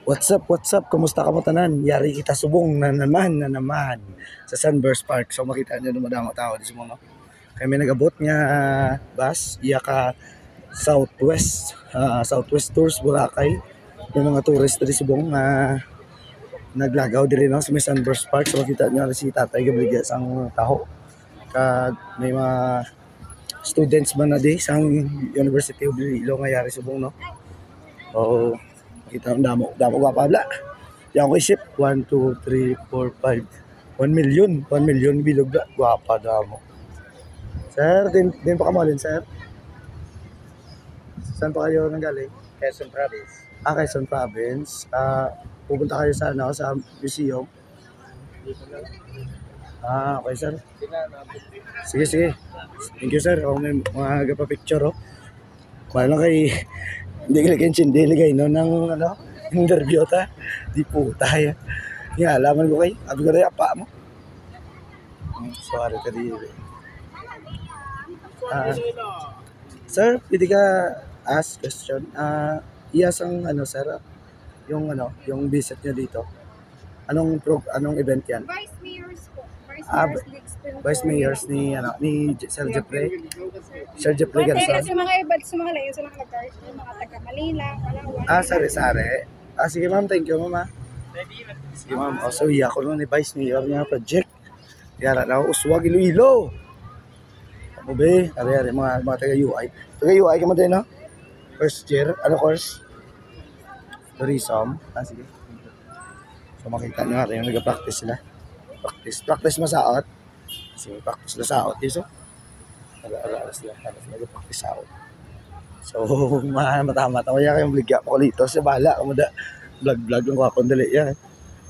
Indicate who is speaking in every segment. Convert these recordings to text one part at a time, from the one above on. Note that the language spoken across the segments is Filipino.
Speaker 1: What's up, what's up? Kumusta ka mo tanan? Yari kita subong na naman sa Sunburst Park. So makita niyo dumadamo tao di sumo no. Kami nagabot nga bus iya ka Southwest Tours Boracay. May mga tourist diri subong nga naglagaw diri no sa may Sunburst Park. So makita niyo si Tatay Gabriel sang taho. Kag may mga students man na di sang University of Iloilo nga yari subong no. So kita ang damo ka pabla. Yang ko isip 1 2 3 4 5 1 million bilog na guwapa damo. Sir, din pa kamalin sir. Saan pa kayo nanggaling?
Speaker 2: Quezon Province.
Speaker 1: Quezon Province. Pupunta kayo sa ano sa museum. Okay sir. Sige. Thank you sir. May mga pa-picture oh. Kuha lang kay hindi ligay no ng ano interview ta. Di puta ya. Nga alaman ko kay abi ko rin apa mo. Sorry ka di. Sir, pwede ka ask question. Iyas ang ano sir, yung visit niyo dito. Anong event yan?
Speaker 3: Vice Mayors po.
Speaker 1: Vice Mayors ni Sir Jeffrey. Sir Jeffrey
Speaker 3: Kasi
Speaker 1: Garzon.
Speaker 3: sa mga iba, sa mga layo, sa mga nag-cars, yung mga taga Manila, Palawan.
Speaker 1: Sari-sari. Sige ma'am, thank you ma'am. Sige ma'am. So iya ko nun ni Vice Mayor nga project. Yara na uswag Iloilo. Ano be? Ari mga taga UI. Taga UI ka man din no? First year, ano course? Tourism. Sige. So makita nyo natin yung nag-practice sila. Practice masaot. Sige, practice na saot. So, alas sila nag-practice saot. So, mata-mata. Kaya kayong bligya po dito. Sa bala, kamuda. Vlog yung kakon dali yan.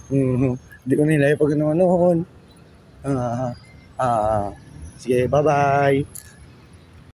Speaker 1: Hindi ko nila yung pag noon. Sige, bye-bye.